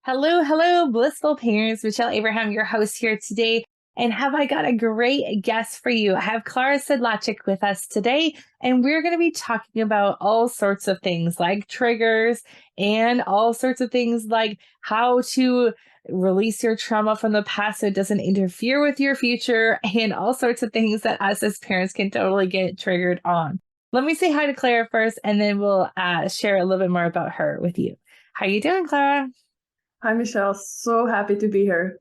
Hello, hello, blissful parents. Michelle Abraham, your host here today. And have I got a great guest for you? I have Klara Sedlacek with us today, and we're going to be talking about all sorts of things like triggers and all sorts of things like how to release your trauma from the past so it doesn't interfere with your future, and all sorts of things that us as parents can totally get triggered on. Let me say hi to Clara first, and then we'll share a little bit more about her with you. How you doing, Clara? Hi, Michelle. So happy to be here.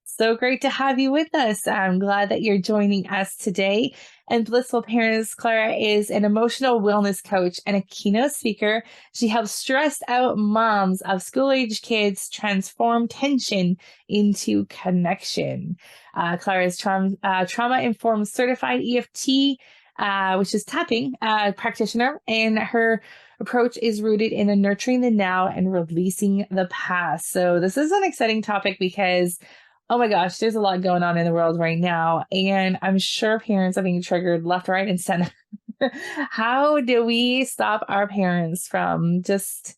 So great to have you with us. I'm glad that you're joining us today. And Blissful Parents, Clara is an emotional wellness coach and a keynote speaker. She helps stressed out moms of school age kids transform tension into connection. Clara is trauma informed certified EFT, which is tapping practitioner, and her approach is rooted in the nurturing the now and releasing the past. So this is an exciting topic because, oh my gosh, there's a lot going on in the world right now. And I'm sure parents are being triggered left, right, and center. How do we stop our parents from just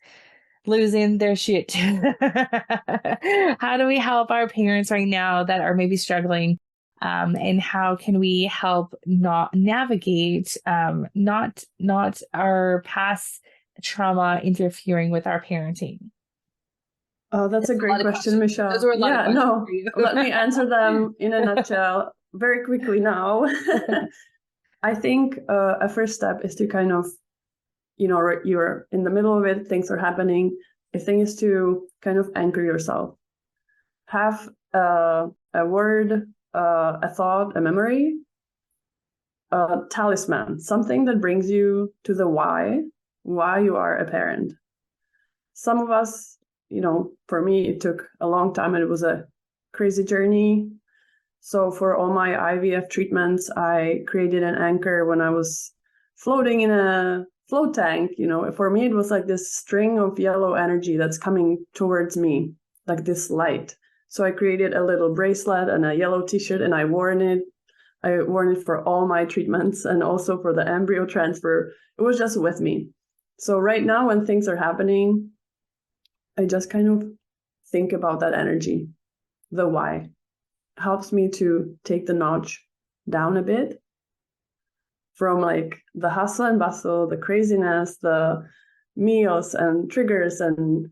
losing their shit? How do we help our parents right now that are maybe struggling? And how can we help not navigate not our past trauma interfering with our parenting? Oh, that's a great question, Michelle. Those were a lot of questions no, for you. let me answer them in a nutshell very quickly now. I think a first step is to kind of, you're in the middle of it, things are happening. The thing is to kind of anchor yourself. Have a word, a thought, a memory, a talisman, something that brings you to the why you are a parent. Some of us, for me, it took a long time and it was a crazy journey. So for all my IVF treatments, I created an anchor when I was floating in a float tank. For me, it was like this string of yellow energy that's coming towards me, like this light. So I created a little bracelet and a yellow t-shirt, and I wore it. I wore it for all my treatments and also for the embryo transfer. It was just with me. So right now when things are happening, I just kind of think about that energy, the why. Helps me to take the notch down a bit from like the hustle and bustle, the craziness, the meals and triggers, and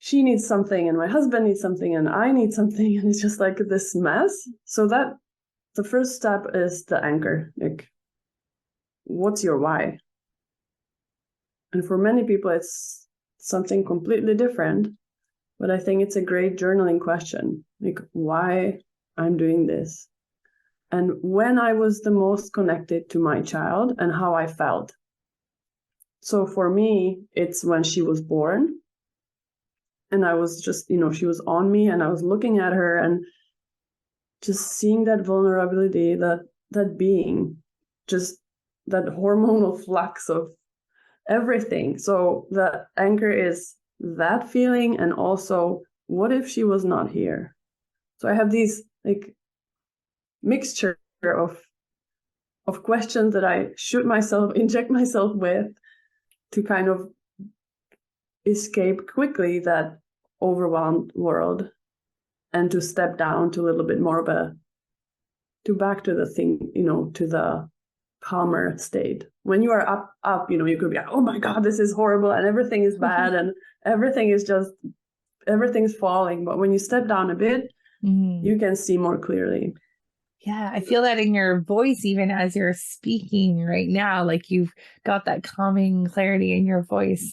she needs something and my husband needs something and I need something, and it's just like this mess. So that the first step is the anchor. Like, what's your why? And for many people, it's something completely different. But I think it's a great journaling question. Like, why I'm doing this? And when I was the most connected to my child and how I felt. So for me, it's when she was born. And I was just, she was on me and I was looking at her and just seeing that vulnerability, that being, just that hormonal flux of everything. So the anchor is that feeling, and also, what if she was not here? So I have these like mixture of questions that I inject myself with to kind of escape quickly that overwhelmed world, and to step down to a little bit more of back to the thing, to the calmer state. When you are up, you could be like, oh my God, this is horrible and everything is bad and everything's falling. But when you step down a bit, you can see more clearly. Yeah, I feel that in your voice, even as you're speaking right now, like you've got that calming clarity in your voice.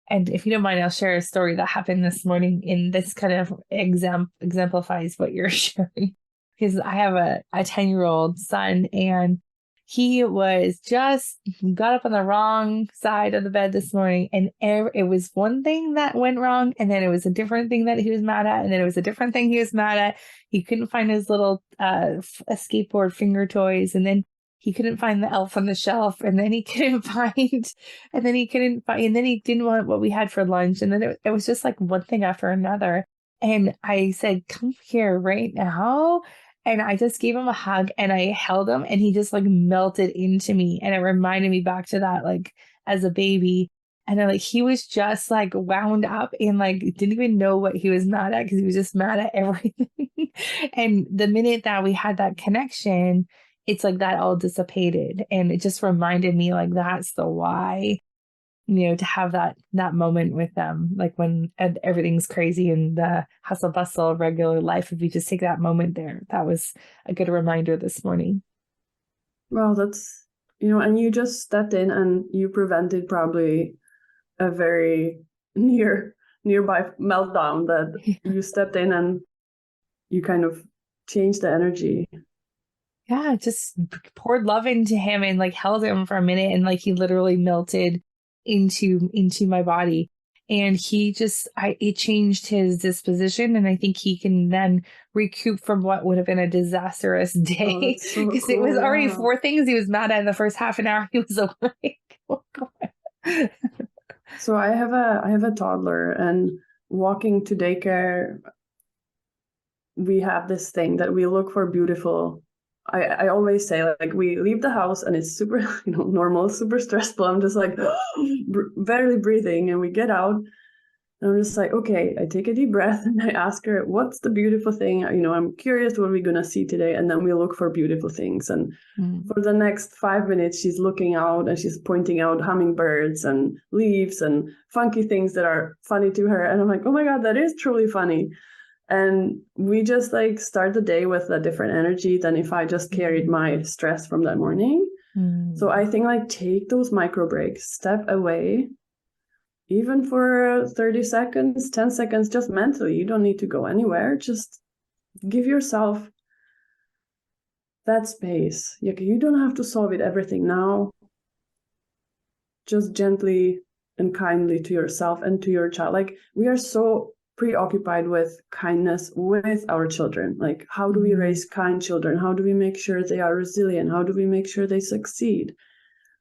And if you don't mind, I'll share a story that happened this morning in this kind of exemplifies what you're sharing. Because I have a 10-year-old son, and he was just got up on the wrong side of the bed this morning, and it was one thing that went wrong, and then it was a different thing that he was mad at, and then it was a different thing he was mad at. He couldn't find his little skateboard finger toys, and then he couldn't find the elf on the shelf, and then he couldn't find, and then he didn't want what we had for lunch, and then it was just like one thing after another. And I said, "Come here right now." And I just gave him a hug and I held him, and he just like melted into me. And it reminded me back to that, like as a baby. And then like he was just like wound up and like didn't even know what he was mad at because he was just mad at everything. And the minute that we had that connection, it's like that all dissipated. And it just reminded me like that's the why, to have that moment with them, like when everything's crazy in the hustle bustle of regular life. If you just take that moment there, that was a good reminder this morning. Well, that's, and you just stepped in and you prevented probably a very nearby meltdown that you stepped in and you kind of changed the energy. Yeah, just poured love into him and like held him for a minute, and like he literally melted into my body. And it changed his disposition, and I think he can then recoup from what would have been a disastrous day, That's so because it cool. was already Yeah. 4 things he was mad at in the first half an hour he was awake. So I have a toddler, and walking to daycare, we have this thing that we look for beautiful. I always say, like, we leave the house and it's super, normal, super stressful. I'm just like barely breathing, and we get out and I'm just like, okay, I take a deep breath and I ask her, what's the beautiful thing? I'm curious what we're going to see today. And then we look for beautiful things. And for the next 5 minutes, she's looking out and she's pointing out hummingbirds and leaves and funky things that are funny to her. And I'm like, oh my God, that is truly funny. And we just like start the day with a different energy than if I just carried my stress from that morning. So I think like take those micro breaks, step away, even for 30 seconds, 10 seconds, just mentally. You don't need to go anywhere. Just give yourself that space. You don't have to solve it everything now. Just gently and kindly to yourself and to your child. Like, we are so preoccupied with kindness with our children. Like, how do we raise kind children? How do we make sure they are resilient? How do we make sure they succeed?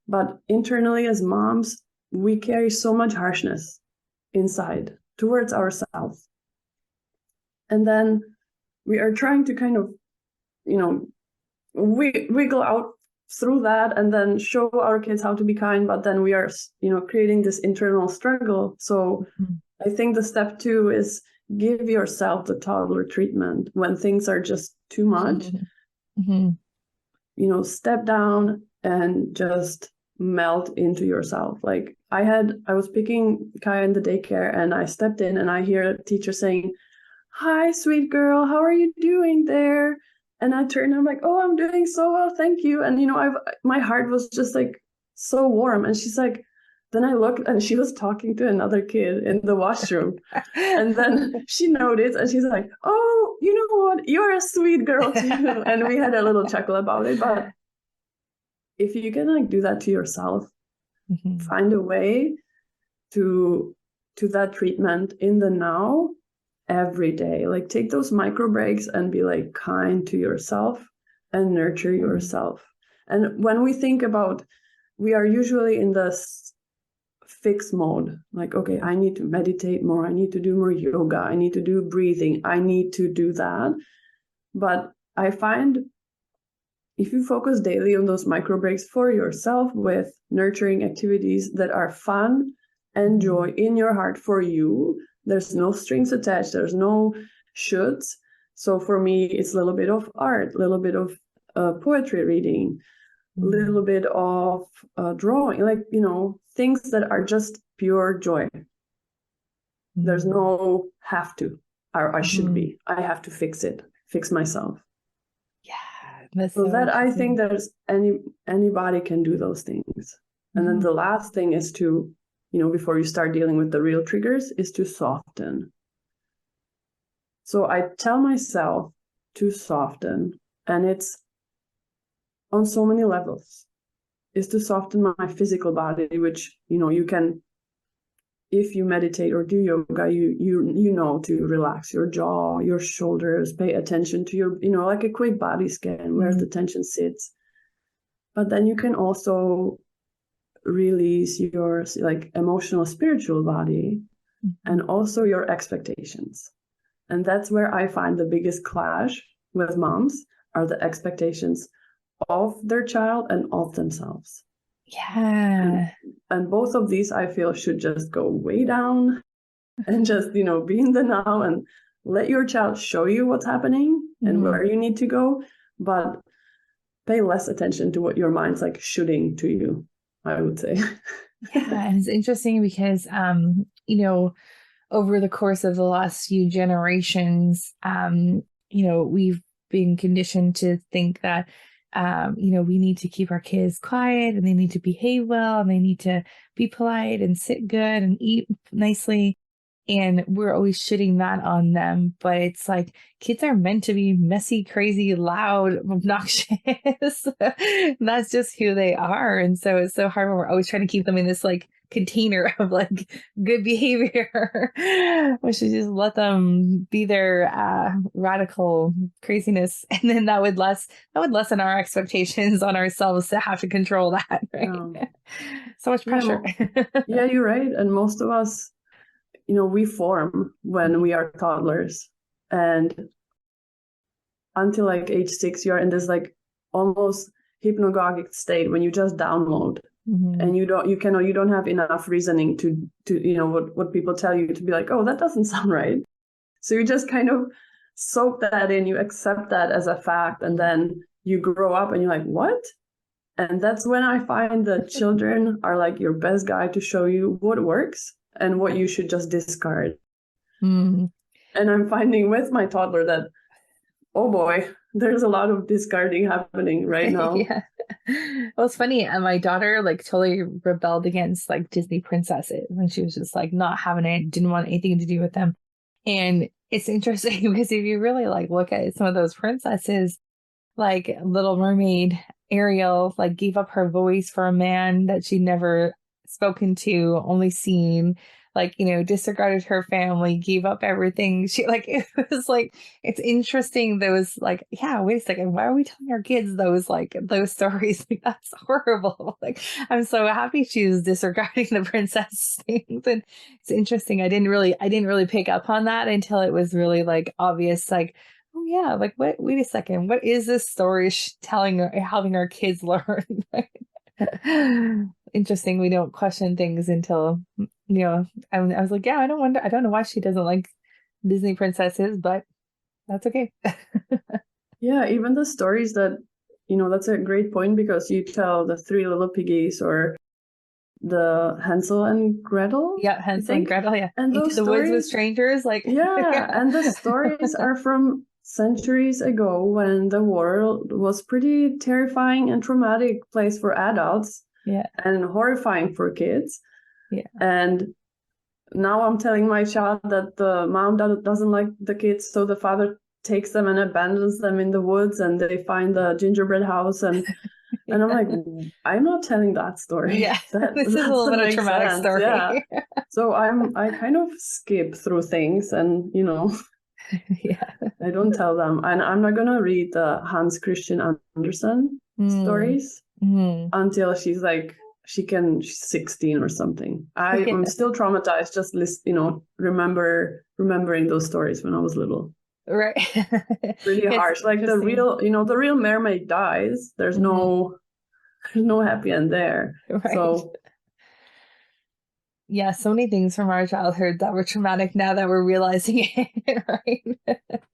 But internally, as moms, we carry so much harshness inside towards ourselves. And then we are trying to kind of, wiggle out through that and then show our kids how to be kind. But then we are, creating this internal struggle. So I think the step 2 is give yourself the toddler treatment when things are just too much. Step down and just melt into yourself. Like I was picking Kaya in the daycare, and I stepped in and I hear a teacher saying, "Hi, sweet girl, how are you doing there?" And I turned and I'm like, "Oh, I'm doing so well, thank you." And my heart was just like so warm. And she's like, then I looked and she was talking to another kid in the washroom. And then she noticed and she's like, "Oh, you know what? You're a sweet girl too." And we had a little chuckle about it. But if you can like do that to yourself, find a way to that treatment in the now every day. Like take those micro breaks and be like kind to yourself and nurture yourself. And when we think about, we are usually in this fixed mode, like, okay, I need to meditate more, I need to do more yoga, I need to do breathing, I need to do that. But I find if you focus daily on those micro breaks for yourself with nurturing activities that are fun and joy in your heart for you, there's no strings attached, there's no shoulds. So for me, it's a little bit of art, a little bit of poetry reading, a little bit of drawing, like, things that are just pure joy. There's no have to, or I should be, I have to fix myself. So that I think there's anybody can do those things. And then the last thing is to, before you start dealing with the real triggers, is to soften. So I tell myself to soften, and it's on so many levels, is to soften my physical body, which, you can, if you meditate or do yoga, you know to relax your jaw, your shoulders, pay attention to your, like a quick body scan where the tension sits. But then you can also release your like emotional, spiritual body, and also your expectations. And that's where I find the biggest clash with moms are the expectations of their child and of themselves. Yeah. And both of these, I feel, should just go way down and just, be in the now and let your child show you what's happening and Mhm. where you need to go, but pay less attention to what your mind's like shooting to you, I would say. Yeah, and it's interesting because over the course of the last few generations, we've been conditioned to think that we need to keep our kids quiet and they need to behave well and they need to be polite and sit good and eat nicely. And we're always shitting that on them. But it's like kids are meant to be messy, crazy, loud, obnoxious. That's just who they are. And so it's so hard when we're always trying to keep them in this like container of like good behavior. We should just let them be their radical craziness. And then that would lessen our expectations on ourselves to have to control that, right? So much pressure. Yeah, you're right. And most of us, we form when we are toddlers, and until like age 6, you're in this like almost hypnagogic state when you just download. Mhm. And you don't have enough reasoning to what people tell you to be like, oh, that doesn't sound right. So you just kind of soak that in, you accept that as a fact, and then you grow up and you're like, what? And that's when I find that children are like your best guide to show you what works and what you should just discard. Mm. And I'm finding with my toddler that, oh boy, there's a lot of discarding happening right now. Yeah. Well, it's funny. My daughter like totally rebelled against like Disney princesses, and she was just like not having it, didn't want anything to do with them. And it's interesting because if you really like look at some of those princesses, like Little Mermaid, Ariel, like gave up her voice for a man that she'd never spoken to, only seen, like, disregarded her family, gave up everything. She like, it was like, it's interesting. Those like, yeah, wait a second. Why are we telling our kids those stories? Like, that's horrible. Like, I'm so happy she was disregarding the princess things. And it's interesting. I didn't really pick up on that until it was really like obvious. Like, oh yeah, like what? Wait a second. What is this story helping our kids learn? Interesting. We don't question things until I was like, yeah, I don't know why she doesn't like Disney princesses, but that's okay. Yeah, even the stories that, that's a great point, because you tell the Three Little Piggies or the Hansel and Gretel, Yeah, I Hansel and think. Gretel. Yeah, And Into those the Woods with stories, Strangers. Like, yeah, yeah, and the stories are from centuries ago when the world was pretty terrifying and traumatic place for adults yeah, and horrifying for kids. yeah. And now I'm telling my child that the mom doesn't like the kids, so the father takes them and abandons them in the woods, and they find the gingerbread house, and I'm like, I'm not telling that story. Yeah. That This is a little doesn't bit of make traumatic sense. Yeah. story. So I kind of skip through things, and Yeah. I don't tell them. And I'm not gonna read the Hans Christian Andersen Mm, stories mm. until she's 16 or something. Yeah. I'm still traumatized just remembering those stories when I was little. Right. Really It's harsh. Like interesting. the real mermaid dies. There's Mhm. no happy end there. Right. So Yeah, so many things from our childhood that were traumatic now that we're realizing it, right?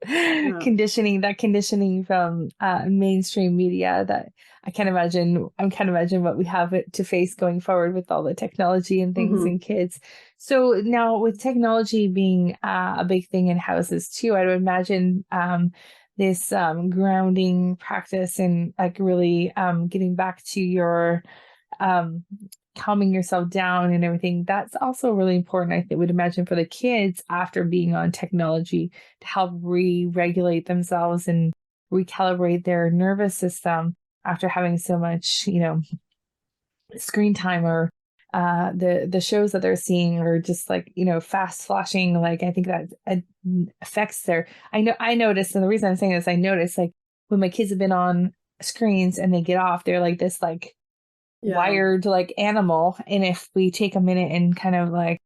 yeah. Conditioning from mainstream media that I can't imagine what we have to face going forward with all the technology and things Hmm. in kids. So now with technology being a big thing in houses too, I would imagine this grounding practice and like really getting back to your um calming yourself down and everything, that's also really important, would imagine, for the kids after being on technology to help re-regulate themselves and recalibrate their nervous system after having so much screen time, or the shows that they're seeing, or just like fast flashing. Like, I think that affects their, I noticed, and the reason I'm saying this, I noticed like when my kids have been on screens and they get off, they're like this like Yeah. wired like animal. And if we take a minute and kind of like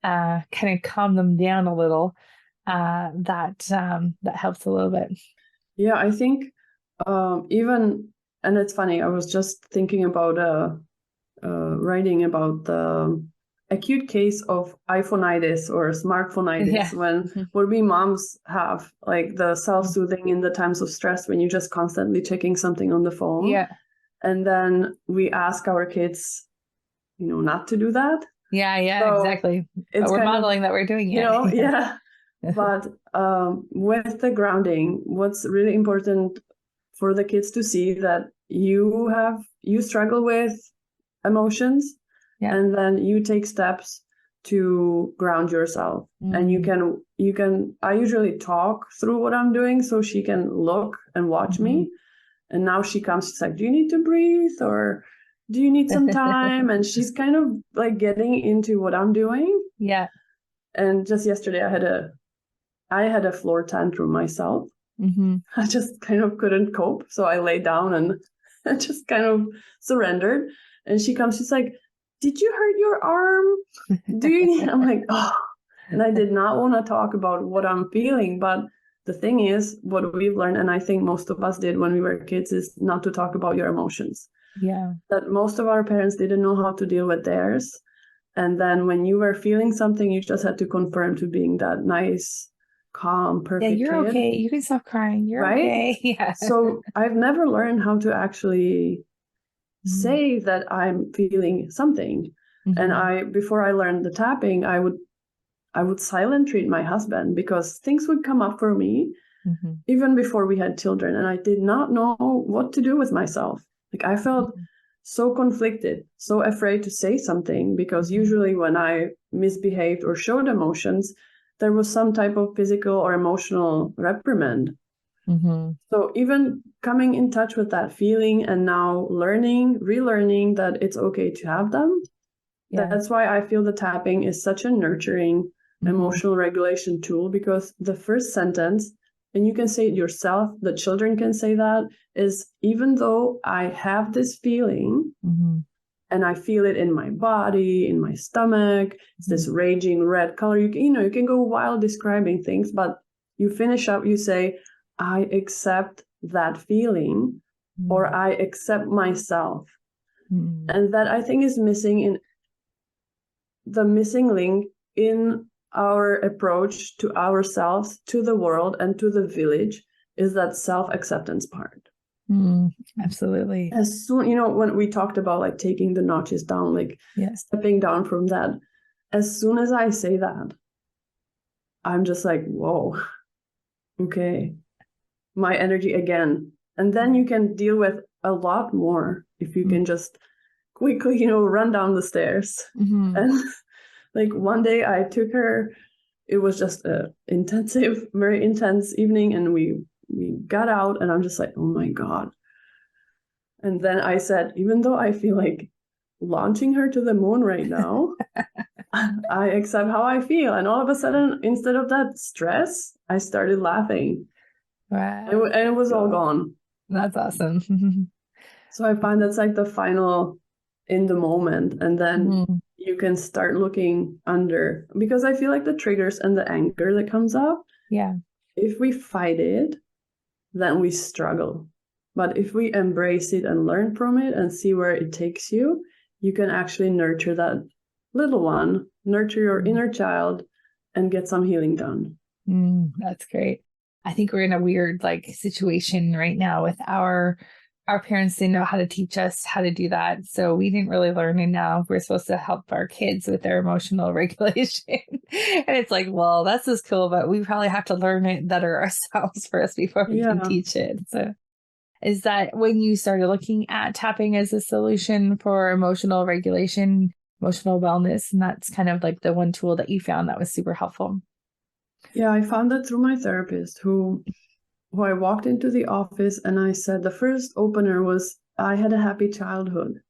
kind of calm them down a little, that helps a little bit. Yeah, I think even And it's funny, I was just thinking about writing about the acute case of iPhoneitis or smartphoneitis, Yeah. when we moms have, like, the self-soothing in the times of stress when you're just constantly checking something on the phone. Yeah. And then we ask our kids, not to do that. Yeah, So exactly. But it's we're kind modeling of, that we're doing it. yeah. But with the grounding, what's really important for the kids to see that you struggle with emotions, Yeah. and then you take steps to ground yourself. And I usually talk through what I'm doing so she can look and watch me. And now she comes, she's like, do you need to breathe, or do you need some time? And she's kind of like getting into what I'm doing. Yeah. And just yesterday I had a floor tantrum myself. I just kind of couldn't cope. So I lay down and just kind of surrendered. And she comes, she's like, did you hurt your arm? I'm like, oh. And I did not want to talk about what I'm feeling. But the thing is, what we've learned, and I think most of us did when we were kids, is not to talk about your emotions. Yeah. That most of our parents didn't know how to deal with theirs. And then when you were feeling something, you just had to conform to being that nice, calm, perfect you're kid. okay. You can stop crying. You're right? Okay. Yeah. So I've never learned how to actually say that I'm feeling something. And before I learned the tapping, I would silent treat my husband, because things would come up for me even before we had children, and I did not know what to do with myself. Like, I felt so conflicted, so afraid to say something, because usually when I misbehaved or showed emotions, there was some type of physical or emotional reprimand. So even coming in touch with that feeling, and now relearning that it's okay to have them. Yeah. That's why I feel the tapping is such a nurturing emotional regulation tool, because the first sentence, and you can say it yourself, the children can say that, is, even though I have this feeling and I feel it in my body, in my stomach, it's this raging red color. You can go wild describing things, but you finish up, you say, I accept that feeling, or I accept myself. And that, I think, is missing link in our approach to ourselves, to the world, and to the village, is that self-acceptance part. Absolutely. As soon, when we talked about, like, taking the notches down, like, stepping down from that, as soon as I say that, I'm just like, whoa, okay, my energy again. And then you can deal with a lot more if you can just quickly, run down the stairs. And like, one day I took her, it was just a very intense evening, and we got out, and I'm just like, oh my God. And then I said, even though I feel like launching her to the moon right now, I accept how I feel. And all of a sudden, instead of that stress, I started laughing. Wow. And it was all gone. That's awesome. So I find that's like the final in the moment. And then you can start looking under, because I feel like the triggers and the anger that comes up, if we fight it, then we struggle. But if we embrace it and learn from it and see where it takes you, you can actually nurture that little one, nurture your inner child, and get some healing done. That's great. I think we're in a weird situation right now with our parents didn't know how to teach us how to do that. So we didn't really learn, and now we're supposed to help our kids with their emotional regulation. And it's like, well, that's just cool, but we probably have to learn it better ourselves first before we can teach it. So is that when you started looking at tapping as a solution for emotional regulation, emotional wellness, and that's kind of like the one tool that you found that was super helpful? Yeah, I found that through my therapist, who I walked into the office, and I said, the first opener was, I had a happy childhood.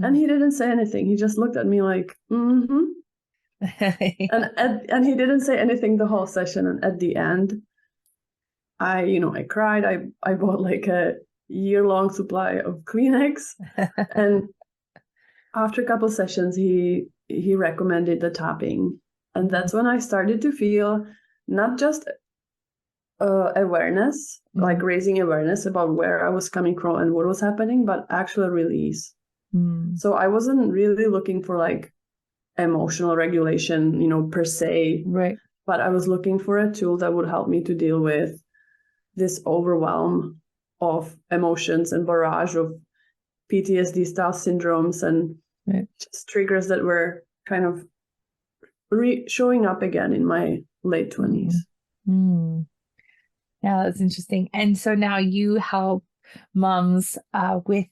And he didn't say anything. He just looked at me like, and he didn't say anything the whole session. And at the end, I cried. I bought like a year-long supply of Kleenex. And after a couple sessions, he recommended the tapping. And that's when I started to feel not just awareness, like raising awareness about where I was coming from and what was happening, but actual release. So I wasn't really looking for like emotional regulation, per se. Right. But I was looking for a tool that would help me to deal with this overwhelm of emotions and barrage of PTSD style syndromes and just triggers that were kind of showing up again in my late 20s. Yeah, that's interesting. And so now you help moms with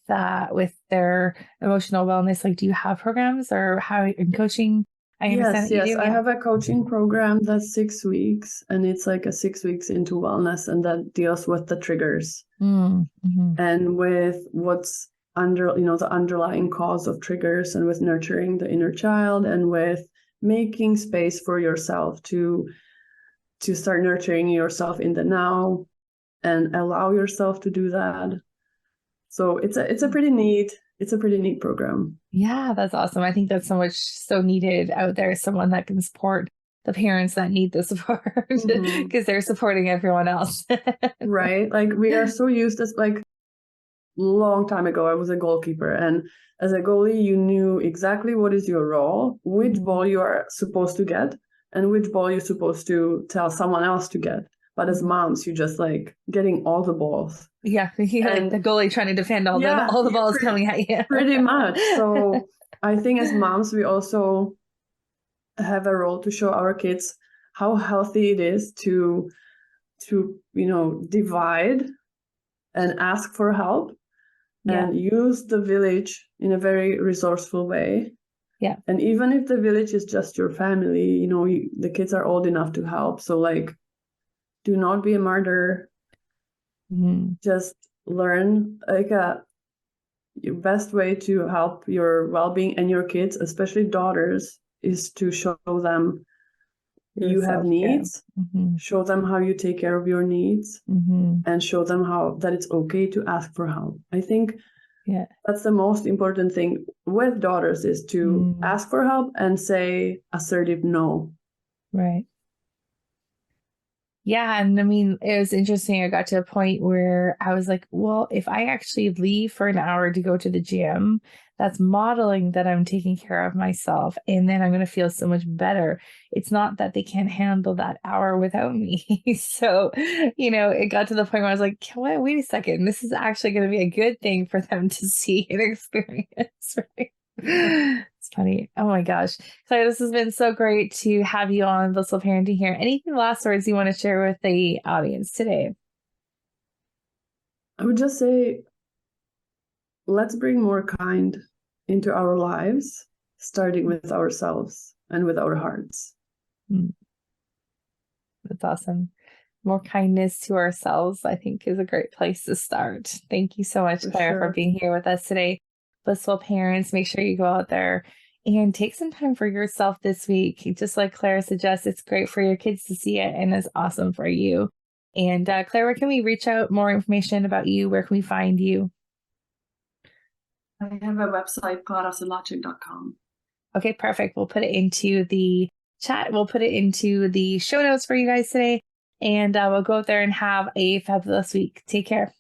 their emotional wellness. Like, do you have programs or how in coaching? I understand that you do. I have a coaching program that's 6 weeks, and it's like a 6 weeks into wellness, and that deals with the triggers and with what's under, the underlying cause of triggers, and with nurturing the inner child, and with making space for yourself to start nurturing yourself in the now and allow yourself to do that. So it's a pretty neat program. Yeah, that's awesome. I think that's so needed out there. Someone that can support the parents that need the support because they're supporting everyone else. Right. Like we are so used as like long time ago, I was a goalkeeper, and as a goalie, you knew exactly what is your role, which ball you are supposed to get, and which ball you're supposed to tell someone else to get. But as moms, you're just like getting all the balls. Yeah, like the goalie trying to defend all the balls coming at you. Pretty much. So I think as moms, we also have a role to show our kids how healthy it is to divide and ask for help and use the village in a very resourceful way. Yeah. And even if the village is just your family, the kids are old enough to help. So like, do not be a martyr. Just learn your best way to help your well-being and your kids, especially daughters, is to show them you have needs, show them how you take care of your needs, and show them how that it's okay to ask for help. I think that's the most important thing with daughters is to ask for help and say assertive no. Right. Yeah. And I mean, it was interesting. I got to a point where I was like, well, if I actually leave for an hour to go to the gym, that's modeling that I'm taking care of myself. And then I'm going to feel so much better. It's not that they can't handle that hour without me. So, it got to the point where I was like, wait a second. This is actually going to be a good thing for them to see and experience. Right? It's funny. Oh my gosh. Klara, this has been so great to have you on Blissful Parenting here. Anything last words you want to share with the audience today? I would just say, let's bring more kind into our lives, starting with ourselves and with our hearts. That's awesome. More kindness to ourselves, I think, is a great place to start. Thank you so much, Klara, for being here with us today. Blissful parents, make sure you go out there and take some time for yourself this week. Just like Klara suggests, it's great for your kids to see it and it's awesome for you. And Klara, where can we reach out more information about you? Where can we find you? I have a website, klarasedlacek.com. Okay, perfect. We'll put it into the chat. We'll put it into the show notes for you guys today. And we'll go out there and have a fabulous week. Take care.